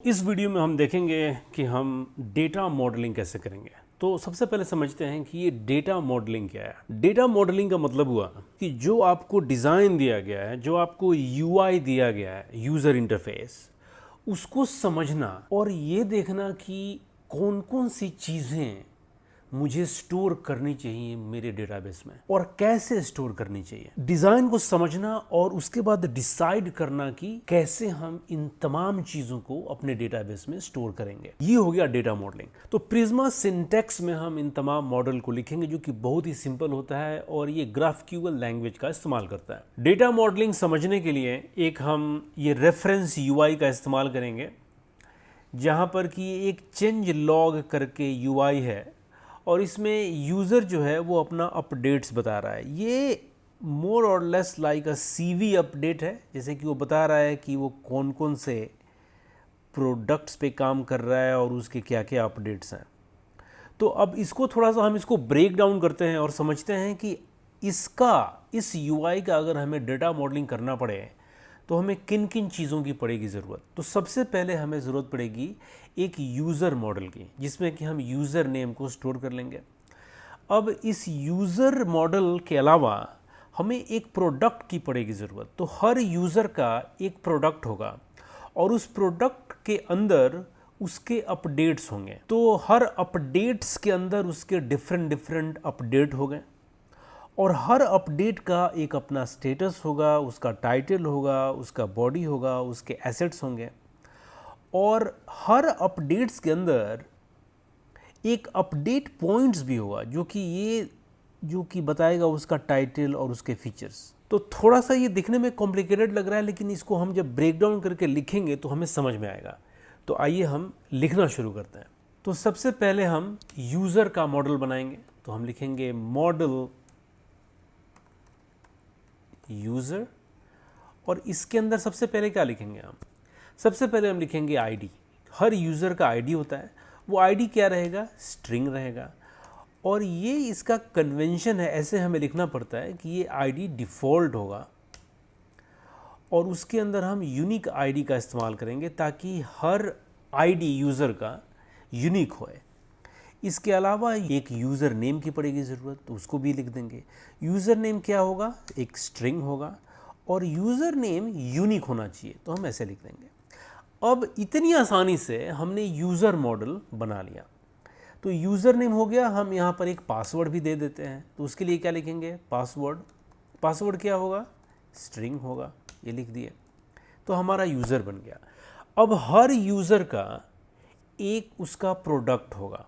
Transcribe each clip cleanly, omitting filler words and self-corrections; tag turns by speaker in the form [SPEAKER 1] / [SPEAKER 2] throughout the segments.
[SPEAKER 1] इस वीडियो में हम देखेंगे कि हम डेटा मॉडलिंग कैसे करेंगे। तो सबसे पहले समझते हैं कि ये डेटा मॉडलिंग क्या है। डेटा मॉडलिंग का मतलब हुआ कि जो आपको डिज़ाइन दिया गया है, जो आपको यूआई दिया गया है, यूज़र इंटरफेस, उसको समझना और ये देखना कि कौन कौन सी चीज़ें मुझे स्टोर करनी चाहिए मेरे डेटाबेस में और कैसे स्टोर करनी चाहिए। डिज़ाइन को समझना और उसके बाद डिसाइड करना कि कैसे हम इन तमाम चीज़ों को अपने डेटाबेस में स्टोर करेंगे। ये हो गया डेटा मॉडलिंग। तो प्रिज्मा सिंटैक्स में हम इन तमाम मॉडल को लिखेंगे, जो कि बहुत ही सिंपल होता है और ये ग्राफक्यूएल लैंग्वेज का इस्तेमाल करता है। डेटा मॉडलिंग समझने के लिए एक हम ये रेफरेंस यूआई का इस्तेमाल करेंगे, जहाँ पर कि एक चेंज लॉग करके यूआई है और इसमें यूज़र जो है वो अपना अपडेट्स बता रहा है। ये मोर और लेस लाइक अ सीवी अपडेट है, जैसे कि वो बता रहा है कि वो कौन कौन से प्रोडक्ट्स पे काम कर रहा है और उसके क्या क्या अपडेट्स हैं। तो अब इसको थोड़ा सा हम इसको ब्रेक डाउन करते हैं और समझते हैं कि इस यूआई का अगर हमें डेटा मॉडलिंग करना पड़े तो हमें किन किन चीज़ों की पड़ेगी ज़रूरत। तो सबसे पहले हमें ज़रूरत पड़ेगी एक यूज़र मॉडल की, जिसमें कि हम यूज़र नेम को स्टोर कर लेंगे। अब इस यूज़र मॉडल के अलावा हमें एक प्रोडक्ट की पड़ेगी ज़रूरत। तो हर यूज़र का एक प्रोडक्ट होगा और उस प्रोडक्ट के अंदर उसके अपडेट्स होंगे। तो हर अपडेट्स के अंदर उसके डिफरेंट अपडेट हो गए और हर अपडेट का एक अपना स्टेटस होगा, उसका टाइटल होगा, उसका बॉडी होगा, उसके एसेट्स होंगे और हर अपडेट्स के अंदर एक अपडेट पॉइंट्स भी होगा, जो कि बताएगा उसका टाइटल और उसके फीचर्स। तो थोड़ा सा ये दिखने में कॉम्प्लिकेटेड लग रहा है, लेकिन इसको हम जब ब्रेक डाउन करके लिखेंगे तो हमें समझ में आएगा। तो आइए हम लिखना शुरू करते हैं। तो सबसे पहले हम यूज़र का मॉडल बनाएंगे। तो हम लिखेंगे मॉडल यूज़र और इसके अंदर सबसे पहले क्या लिखेंगे हम? सबसे पहले हम लिखेंगे आईडी। हर यूज़र का आईडी होता है। वो आईडी क्या रहेगा? स्ट्रिंग रहेगा। और ये इसका कन्वेंशन है, ऐसे हमें लिखना पड़ता है कि ये आईडी डिफ़ॉल्ट होगा और उसके अंदर हम यूनिक आईडी का इस्तेमाल करेंगे ताकि हर आईडी यूज़र का यूनिक होए। इसके अलावा एक यूज़र नेम की पड़ेगी ज़रूरत, तो उसको भी लिख देंगे। यूज़र नेम क्या होगा? एक स्ट्रिंग होगा और यूज़र नेम यूनिक होना चाहिए, तो हम ऐसे लिख देंगे। अब इतनी आसानी से हमने यूज़र मॉडल बना लिया। तो यूज़र नेम हो गया, हम यहाँ पर एक पासवर्ड भी दे देते हैं। तो उसके लिए क्या लिखेंगे? पासवर्ड क्या होगा? स्ट्रिंग होगा, ये लिख दिए। तो हमारा यूज़र बन गया। अब हर यूज़र का एक उसका प्रोडक्ट होगा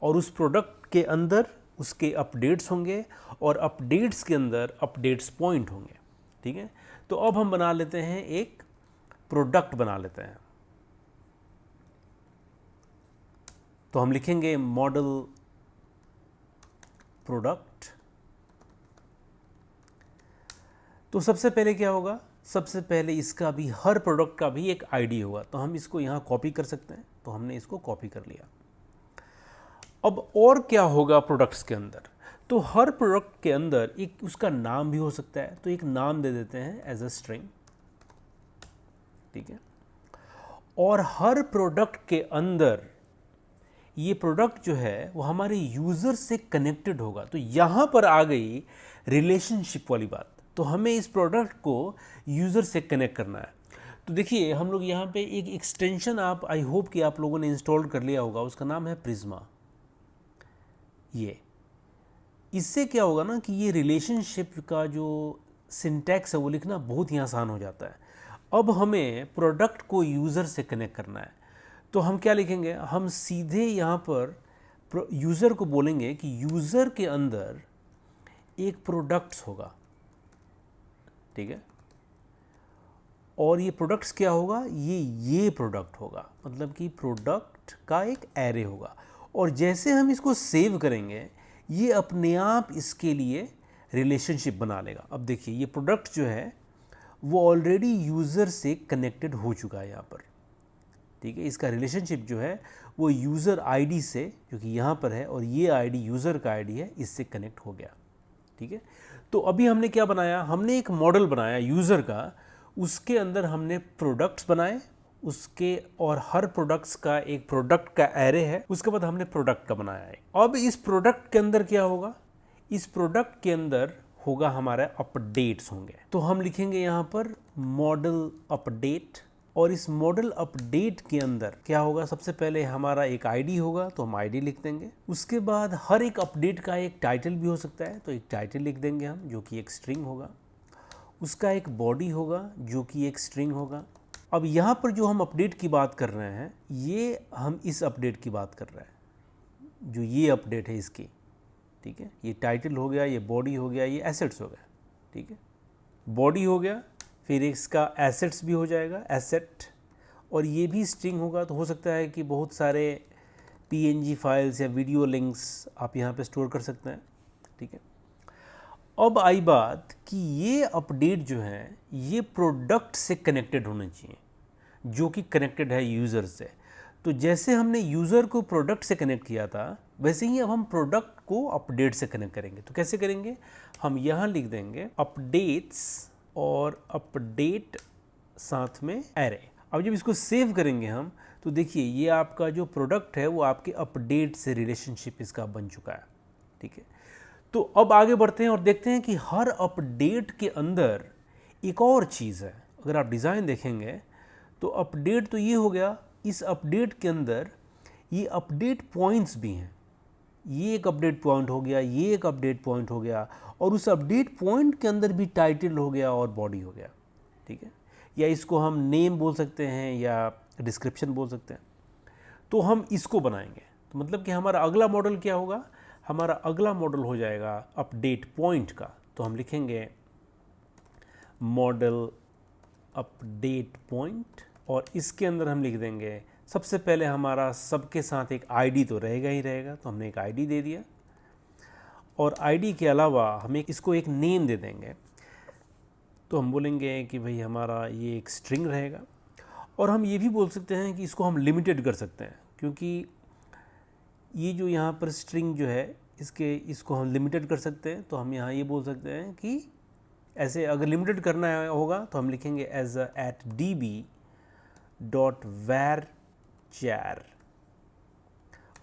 [SPEAKER 1] और उस प्रोडक्ट के अंदर उसके अपडेट्स होंगे और अपडेट्स के अंदर अपडेट्स पॉइंट होंगे। ठीक है, तो अब हम बना लेते हैं, एक प्रोडक्ट बना लेते हैं। तो हम लिखेंगे मॉडल प्रोडक्ट। तो सबसे पहले क्या होगा? सबसे पहले इसका भी, हर प्रोडक्ट का भी एक आईडी होगा। तो हम इसको यहाँ कॉपी कर सकते हैं, तो हमने इसको कॉपी कर लिया। अब और क्या होगा प्रोडक्ट्स के अंदर? तो हर प्रोडक्ट के अंदर एक उसका नाम भी हो सकता है, तो एक नाम दे देते हैं एज अ स्ट्रिंग। ठीक है, और हर प्रोडक्ट के अंदर ये प्रोडक्ट जो है वो हमारे यूज़र से कनेक्टेड होगा। तो यहाँ पर आ गई रिलेशनशिप वाली बात। तो हमें इस प्रोडक्ट को यूज़र से कनेक्ट करना है। तो देखिए, हम लोग यहाँ पे एक एक्सटेंशन, आप आई होप कि आप लोगों ने इंस्टॉल कर लिया होगा, उसका नाम है प्रिज्मा। ये इससे क्या होगा ना कि ये रिलेशनशिप का जो सिंटैक्स है वो लिखना बहुत ही आसान हो जाता है। अब हमें प्रोडक्ट को यूज़र से कनेक्ट करना है, तो हम क्या लिखेंगे? हम सीधे यहाँ पर यूज़र को बोलेंगे कि यूज़र के अंदर एक प्रोडक्ट्स होगा। ठीक है, और ये प्रोडक्ट्स क्या होगा? ये प्रोडक्ट होगा, मतलब कि प्रोडक्ट का एक एरे होगा। और जैसे हम इसको सेव करेंगे, ये अपने आप इसके लिए रिलेशनशिप बना लेगा। अब देखिए, ये प्रोडक्ट जो है वो ऑलरेडी यूज़र से कनेक्टेड हो चुका है यहाँ पर। ठीक है, इसका रिलेशनशिप जो है वो यूज़र आईडी से, क्योंकि यहाँ पर है और ये आईडी यूज़र का आईडी है, इससे कनेक्ट हो गया। ठीक है, तो अभी हमने क्या बनाया? हमने एक मॉडल बनाया यूज़र का, उसके अंदर हमने प्रोडक्ट्स बनाए उसके और हर प्रोडक्ट्स का एक प्रोडक्ट का एरे है, उसके बाद हमने प्रोडक्ट का बनाया है। अब इस प्रोडक्ट के अंदर क्या होगा, इस प्रोडक्ट के अंदर होगा हमारा अपडेट्स होंगे। तो हम लिखेंगे यहाँ पर मॉडल अपडेट, और इस मॉडल अपडेट के अंदर क्या होगा, सबसे पहले हमारा एक आईडी होगा तो हम आईडी लिख देंगे। उसके बाद हर एक अपडेट का एक टाइटल भी हो सकता है, तो एक टाइटल लिख देंगे हम, जो कि एक स्ट्रिंग होगा। उसका एक बॉडी होगा जो कि एक स्ट्रिंग होगा। अब यहाँ पर जो हम अपडेट की बात कर रहे हैं, ये हम इस अपडेट की बात कर रहे हैं, जो ये अपडेट है इसकी, ठीक है। ये टाइटल हो गया, ये बॉडी हो गया, ये एसेट्स हो गया, ठीक है। बॉडी हो गया, फिर इसका एसेट्स भी हो जाएगा, एसेट, और ये भी स्ट्रिंग होगा। तो हो सकता है कि बहुत सारे PNG फाइल्स या वीडियो लिंक्स आप यहाँ पे स्टोर कर सकते हैं, ठीक है। अब आई बात कि ये अपडेट जो है ये प्रोडक्ट से कनेक्टेड होने चाहिए, जो कि कनेक्टेड है यूज़र से। तो जैसे हमने यूज़र को प्रोडक्ट से कनेक्ट किया था, वैसे ही अब हम प्रोडक्ट को अपडेट से कनेक्ट करेंगे। तो कैसे करेंगे, हम यहाँ लिख देंगे अपडेट्स और अपडेट साथ में एरे। अब जब इसको सेव करेंगे हम, तो देखिए ये आपका जो प्रोडक्ट है वो आपके अपडेट से रिलेशनशिप इसका बन चुका है, ठीक है। तो अब आगे बढ़ते हैं और देखते हैं कि हर अपडेट के अंदर एक और चीज़ है। अगर आप डिज़ाइन देखेंगे तो अपडेट तो ये हो गया, इस अपडेट के अंदर ये अपडेट पॉइंट्स भी हैं। ये एक अपडेट पॉइंट हो गया, ये एक अपडेट पॉइंट हो गया, और उस अपडेट पॉइंट के अंदर भी टाइटल हो गया और बॉडी हो गया, ठीक है। या इसको हम नेम बोल सकते हैं या डिस्क्रिप्शन बोल सकते हैं। तो हम इसको बनाएंगे। तो मतलब कि हमारा अगला मॉडल क्या होगा, हमारा अगला मॉडल हो जाएगा अपडेट पॉइंट का। तो हम लिखेंगे मॉडल अपडेट पॉइंट, और इसके अंदर हम लिख देंगे, सबसे पहले हमारा सबके साथ एक आईडी तो रहेगा ही रहेगा, तो हमने एक आईडी दे दिया, और आईडी के अलावा हम इसको एक नेम दे देंगे। तो हम बोलेंगे कि भाई हमारा ये एक स्ट्रिंग रहेगा, और हम ये भी बोल सकते हैं कि इसको हम लिमिटेड कर सकते हैं, क्योंकि ये जो यहाँ पर स्ट्रिंग जो है इसको हम लिमिटेड कर सकते हैं। तो हम यहाँ ये बोल सकते हैं कि ऐसे अगर लिमिटेड करना होगा तो हम लिखेंगे एज एट db.varchar,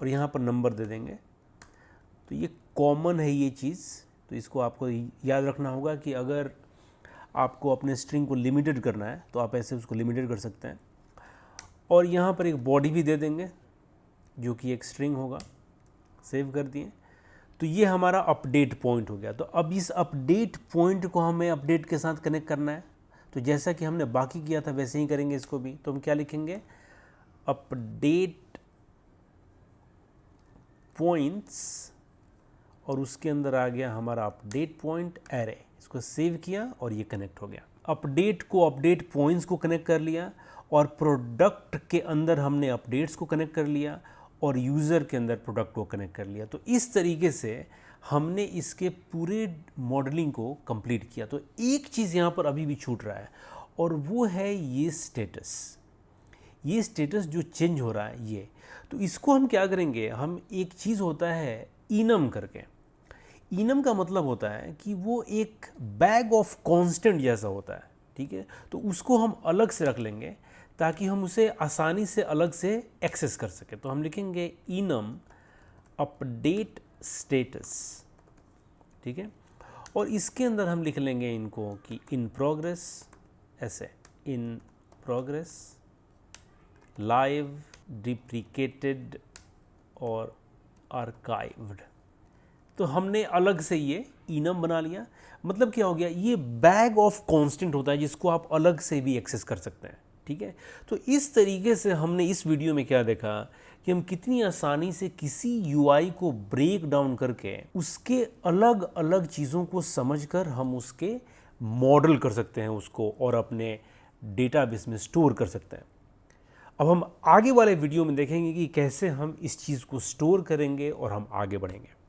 [SPEAKER 1] और यहाँ पर नंबर दे देंगे। तो ये कॉमन है ये चीज़, तो इसको आपको याद रखना होगा कि अगर आपको अपने स्ट्रिंग को लिमिटेड करना है तो आप ऐसे उसको लिमिटेड कर सकते हैं। और यहाँ पर एक बॉडी भी दे देंगे जो कि एक स्ट्रिंग होगा। सेव कर दिए। तो ये हमारा अपडेट पॉइंट हो गया। तो अब इस अपडेट पॉइंट को हमें अपडेट के साथ कनेक्ट करना है। तो जैसा कि हमने बाकी किया था वैसे ही करेंगे इसको भी। तो हम क्या लिखेंगे, अपडेट पॉइंट्स, और उसके अंदर आ गया हमारा अपडेट पॉइंट एरे। इसको सेव किया और ये कनेक्ट हो गया। अपडेट को अपडेट पॉइंट्स को कनेक्ट कर लिया, और प्रोडक्ट के अंदर हमने अपडेट्स को कनेक्ट कर लिया, और यूज़र के अंदर प्रोडक्ट को कनेक्ट कर लिया। तो इस तरीके से हमने इसके पूरे मॉडलिंग को कंप्लीट किया। तो एक चीज़ यहाँ पर अभी भी छूट रहा है, और वो है ये स्टेटस। ये स्टेटस जो चेंज हो रहा है ये, तो इसको हम क्या करेंगे, हम एक चीज़ होता है इनम करके। इनम का मतलब होता है कि वो एक बैग ऑफ कांस्टेंट जैसा होता है, ठीक है। तो उसको हम अलग से रख लेंगे ताकि हम उसे आसानी से अलग से एक्सेस कर सकें। तो हम लिखेंगे इनम अपडेट स्टेटस, ठीक है। और इसके अंदर हम लिख लेंगे इनको कि इन प्रोग्रेस, ऐसे इन प्रोग्रेस, लाइव, डिप्रिकेटेड और आर्काइव्ड। तो हमने अलग से ये इनम बना लिया। मतलब क्या हो गया, ये बैग ऑफ कांस्टेंट होता है जिसको आप अलग से भी एक्सेस कर सकते हैं, ठीक है। तो इस तरीके से हमने इस वीडियो में क्या देखा कि हम कितनी आसानी से किसी यूआई को ब्रेक डाउन करके उसके अलग अलग चीज़ों को समझकर हम उसके मॉडल कर सकते हैं उसको, और अपने डेटाबेस में स्टोर कर सकते हैं। अब हम आगे वाले वीडियो में देखेंगे कि कैसे हम इस चीज़ को स्टोर करेंगे और हम आगे बढ़ेंगे।